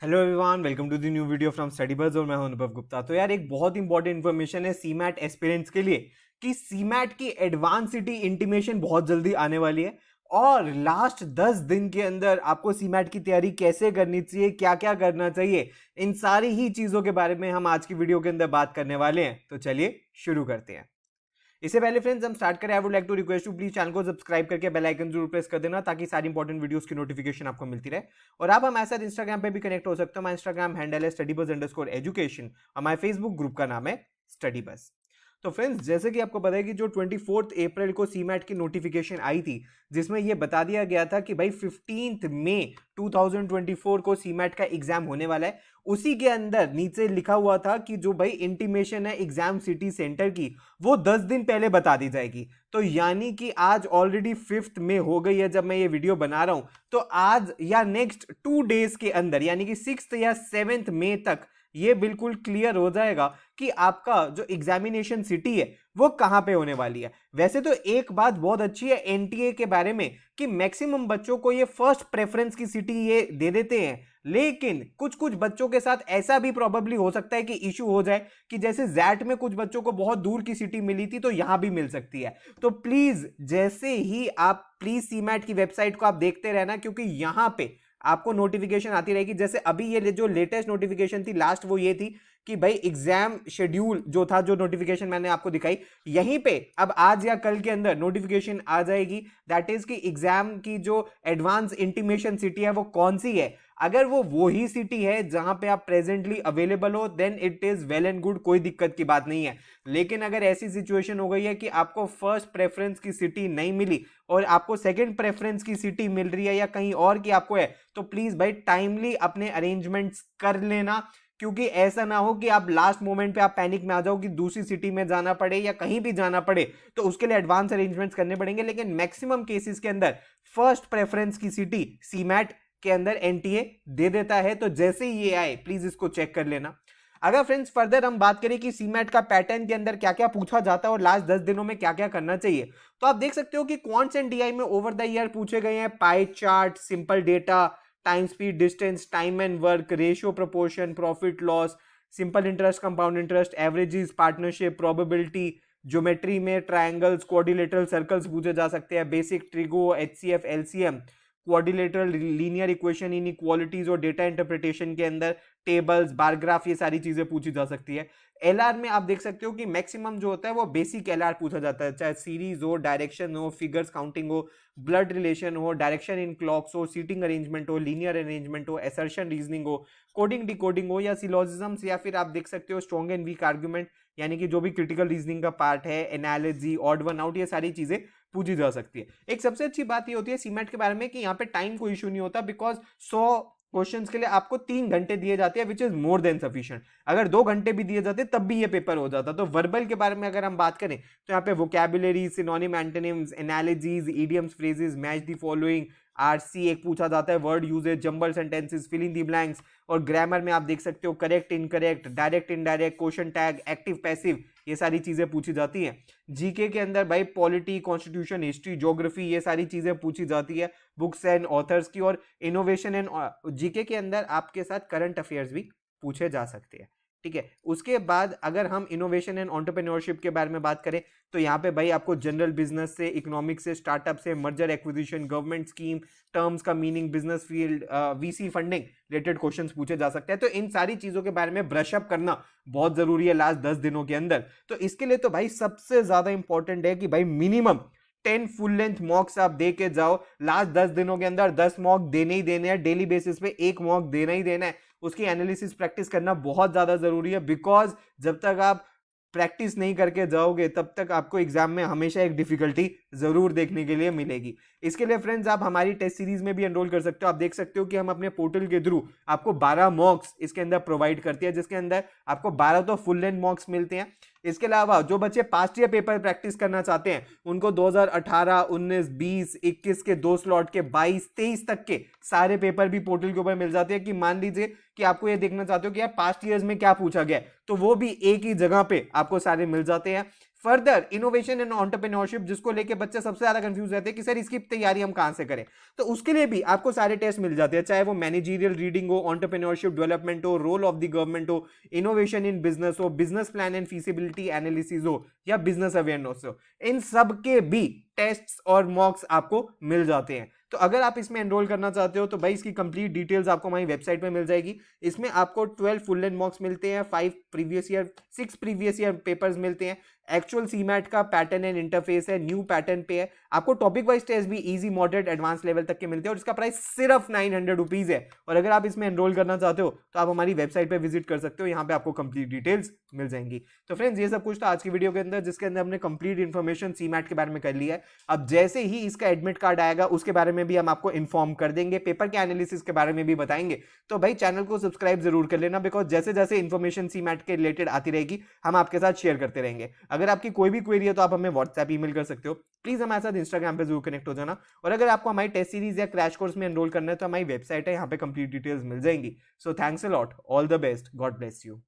Hello everyone, welcome to the new video from study buzz और मैं हूं अनुभव गुप्ता। तो यार एक बहुत इंपॉर्टेंट इन्फॉर्मेशन है सीमैट एस्पिरेंट्स के लिए कि सीमैट की एडवांस सिटी इंटीमेशन बहुत जल्दी आने वाली है और लास्ट 10 दिन के अंदर आपको सीमैट की तैयारी कैसे करनी चाहिए, क्या क्या करना चाहिए, इन सारी ही चीज़ों के बारे में हम आज की वीडियो के अंदर बात करने वाले हैं। तो चलिए शुरू करते हैं। इससे पहले फ्रेंड्स हम स्टार्ट करें, I would like to request to please channel को सब्सक्राइब करके बेल आइकन जरूर प्रेस कर देना ताकि सारी इंपॉर्टेंट वीडियोस की नोटिफिकेशन आपको मिलती रहे। और आप हमारे साथ इंस्टाग्राम पे भी कनेक्ट हो सकते हो। हमारा इंस्टाग्राम हैंडल है studybuzz_education। हमारे फेसबुक ग्रुप का नाम है स्टडी बस। तो फ्रेंड्स, जैसे कि आपको पता है कि जो 24 अप्रैल को सीमैट की नोटिफिकेशन आई थी जिसमें यह बता दिया गया था कि भाई 15 मई 2024 को सीमैट का एग्जाम होने वाला है, उसी के अंदर नीचे लिखा हुआ था कि जो भाई इंटीमेशन है एग्जाम सिटी सेंटर की वो 10 दिन पहले बता दी जाएगी। तो यानी कि आज ऑलरेडी 5 मई हो गई है जब मैं ये वीडियो बना रहा हूं, तो आज या नेक्स्ट 2 डेज के अंदर यानी कि 6 या 7 मई तक ये बिल्कुल क्लियर हो जाएगा कि आपका जो एग्जामिनेशन सिटी है वो कहां पे होने वाली है। वैसे तो एक बात बहुत अच्छी है एनटीए के बारे में कि मैक्सिमम बच्चों को ये फर्स्ट प्रेफरेंस की सिटी ये दे देते हैं, लेकिन कुछ कुछ बच्चों के साथ ऐसा भी प्रोबेबली हो सकता है कि इशू हो जाए कि जैसे जैट में कुछ बच्चों को बहुत दूर की सिटी मिली थी तो यहां भी मिल सकती है। तो प्लीज जैसे ही आप प्लीज सीमैट की वेबसाइट को आप देखते रहना, क्योंकि यहां पे आपको नोटिफिकेशन आती रहेगी। जैसे अभी ये जो लेटेस्ट नोटिफिकेशन थी लास्ट वो ये थी कि भाई एग्जाम शेड्यूल जो था, जो नोटिफिकेशन मैंने आपको दिखाई, यहीं पे अब आज या कल के अंदर नोटिफिकेशन आ जाएगी। दैट इज कि एग्जाम की जो एडवांस इंटीमेशन सिटी है वो कौन सी है। अगर वो ही सिटी है जहां पे आप प्रेजेंटली अवेलेबल हो then it is well and good, कोई दिक्कत की बात नहीं है। लेकिन अगर ऐसी सिचुएशन हो गई है कि आपको फर्स्ट प्रेफरेंस की सिटी नहीं मिली और आपको सेकंड प्रेफरेंस की सिटी मिल रही है या कहीं और की आपको है, तो प्लीज भाई टाइमली अपने अरेंजमेंट्स कर लेना, क्योंकि ऐसा ना हो कि आप लास्ट मोमेंट पे आप पैनिक में आ जाओ कि दूसरी सिटी में जाना पड़े या कहीं भी जाना पड़े। तो उसके लिए एडवांस अरेंजमेंट्स करने पड़ेंगे, लेकिन मैक्सिमम केसेस के अंदर फर्स्ट प्रेफरेंस की सिटी सीमैट के अंदर एनटीए दे देता है। तो जैसे ही ये आए प्लीज इसको चेक कर लेना। अगर फ्रेंड्स फर्दर हम बात करें कि सीमैट का पैटर्न के अंदर क्या क्या पूछा जाता है और लास्ट 10 दिनों में क्या क्या करना चाहिए, तो आप देख सकते हो कि क्वांट्स एंड डीआई में ओवर द ईयर पूछे गए हैं pie chart, simple data, time speed distance, time and work, ratio proportion, profit loss, simple interest, compound interest, averages, partnership, probability. Geometry में ट्रायंगल्स, क्वाड्रिलेटरल सर्कल्स पूछे जा सकते हैं, basic trigo, HCF, LCM, quadrilateral linear equation, inequalities और data interpretation के अंदर tables, bar graph, ये सारी चीजें पूछी जा सकती है। एलआर में आप देख सकते हो कि मैक्सिमम जो होता है वो बेसिक एलआर पूछा जाता है, चाहे सीरीज हो, डायरेक्शन हो, फिगर्स काउंटिंग हो, ब्लड रिलेशन हो, डायरेक्शन इन क्लॉक्स हो, सीटिंग अरेंजमेंट हो, लीनियर अरेंजमेंट हो, असर्शन रीजनिंग हो, कोडिंग डिकोडिंग हो, या सिलोजिज्म्स, या फिर आप देख सकते हो स्ट्रॉन्ग एंड वीक आर्ग्यूमेंट, यानी कि जो भी क्रिटिकल रीजनिंग का पार्ट है, एनालॉजी, ऑड वन आउट, ये सारी चीजें पूछी जा सकती है। एक सबसे अच्छी बात ये होती है सीमेट के बारे में कि यहाँ पे टाइम को इशू नहीं होता, बिकॉज 100 क्वेश्चंस के लिए आपको 3 घंटे दिए जाते हैं, which is more than sufficient. अगर 2 घंटे भी दिए जाते तब भी ये पेपर हो जाता। तो वर्बल के बारे में अगर हम बात करें तो यहाँ पे vocabulary, synonym, antonyms, analogies, idioms, phrases, match the following, RC एक पूछा जाता है, word usages, jumble sentences, fill in the blanks. और ग्रामर में आप देख सकते हो correct, incorrect, direct, indirect, question tag, active, passive, ये सारी चीजें पूछी जाती हैं। जीके के अंदर भाई पॉलिटी, कॉन्स्टिट्यूशन, हिस्ट्री, ज्योग्राफी, ये सारी चीजें पूछी जाती है, बुक्स एंड ऑथर्स की। और इनोवेशन एंड जीके के अंदर आपके साथ करंट अफेयर्स भी पूछे जा सकते हैं। ठीक है, उसके बाद अगर हम इनोवेशन एंड एंटरप्रेन्योरशिप के बारे में बात करें तो यहाँ पे भाई आपको जनरल बिजनेस से, इकोनॉमिक्स से, स्टार्टअप से, merger acquisition, government scheme, terms का meaning, business field, VC funding related questions पूछे जा सकते हैं। तो इन सारी चीजों के बारे में ब्रशअप करना बहुत जरूरी है लास्ट 10 दिनों के अंदर। तो इसके लिए तो भाई सबसे ज्यादा इंपॉर्टेंट है कि भाई मिनिमम 10 फुल लेंथ मॉक्स आप दे के जाओ। लास्ट 10 दिनों के अंदर 10 मॉक देने ही देने हैं, डेली बेसिस पे एक मॉक देना ही देना है। उसकी एनालिसिस प्रैक्टिस करना बहुत ज्यादा जरूरी है, बिकॉज जब तक आप प्रैक्टिस नहीं करके जाओगे तब तक आपको एग्जाम में हमेशा एक डिफिकल्टी जरूर देखने के लिए मिलेगी। इसके लिए फ्रेंड्स आप हमारी टेस्ट सीरीज में भी एनरोल कर सकते हो। आप देख सकते हो कि हम अपने पोर्टल के थ्रू आपको 12 मॉक्स इसके अंदर प्रोवाइड करती है, जिसके अंदर आपको 12 तो फुल लेंथ मॉक्स मिलते हैं। इसके अलावा जो बच्चे पास्ट ईयर पेपर प्रैक्टिस करना चाहते हैं उनको 2018, 19, 20, 21 के 2 स्लॉट के 22, 23 तक के सारे पेपर भी पोर्टल के ऊपर मिल जाते हैं। कि मान लीजिए कि आपको ये देखना चाहते हो कि यार पास्ट ईयर्स में क्या पूछा गया, तो वो भी एक ही जगह पे आपको सारे मिल जाते हैं। फर्दर इनोवेशन एंड एंटरप्रेन्योरशिप, जिसको लेके बच्चे सबसे ज्यादा कंफ्यूज रहते हैं कि सर इसकी तैयारी हम कहां से करें, तो उसके लिए भी आपको सारे टेस्ट मिल जाते हैं, चाहे वो मैनेजरियल रीडिंग हो, एंटरप्रेन्योरशिप डेवलपमेंट हो, रोल ऑफ द गवर्नमेंट हो, इनोवेशन इन बिजनेस हो, business plan and feasibility analysis हो, या बिजनेस अवेयरनेस हो, इन सब के भी टेस्ट्स और मॉक्स आपको मिल जाते हैं। तो अगर आप इसमें एनरोल करना चाहते हो तो भाई इसकी कंप्लीट डिटेल्स आपको हमारी वेबसाइट पे मिल जाएगी। इसमें आपको 12 फुल लेंथ मॉक्स मिलते हैं, 6 प्रीवियस ईयर पेपर्स मिलते हैं, एक्चुअल सीमैट का पैटर्न एंड इंटरफेस है, न्यू पैटर्न पे है, आपको टॉपिक वाइज टेस्ट भी इजी, मॉडरेट, एडवांस लेवल तक के मिलते हैं और इसका प्राइस सिर्फ 900 रुपीज है। और अगर आप इसमें एनरोल करना चाहते हो तो आप हमारी वेबसाइट पे विजिट कर सकते हो, यहाँ पे आपको कंप्लीट डिटेल्स मिल जाएंगी। तो फ्रेंड्स ये सब कुछ था आज की वीडियो के अंदर, जिसके अंदर हमने कंप्लीट इन्फॉर्मेशन सीमैट के बारे में कर लिया है। अब जैसे ही इसका एडमिट कार्ड आएगा उसके बारे में भी हम आपको इन्फॉर्म कर देंगे, पेपर के एनालिसिस के बारे में भी बताएंगे। तो भाई चैनल को सब्सक्राइब जरूर कर लेना, बिकॉज जैसे जैसे इन्फॉर्मेशन सीमैट के रिलेटेड आती रहेगी हम आपके साथ शेयर करते रहेंगे। अगर आपकी कोई भी क्वेरी है तो आप हमें व्हाट्सएप ईमेल कर सकते हो, प्लीज हमारे साथ इंस्टाग्राम पे जरूर कनेक्ट हो जाना। और अगर आपको हमारी टेस्ट सीरीज या क्रैश कोर्स में एनरोल करना है तो हमारी वेबसाइट है, यहाँ पे कंप्लीट डिटेल्स मिल जाएंगी। So thanks a lot, all the best, God bless you.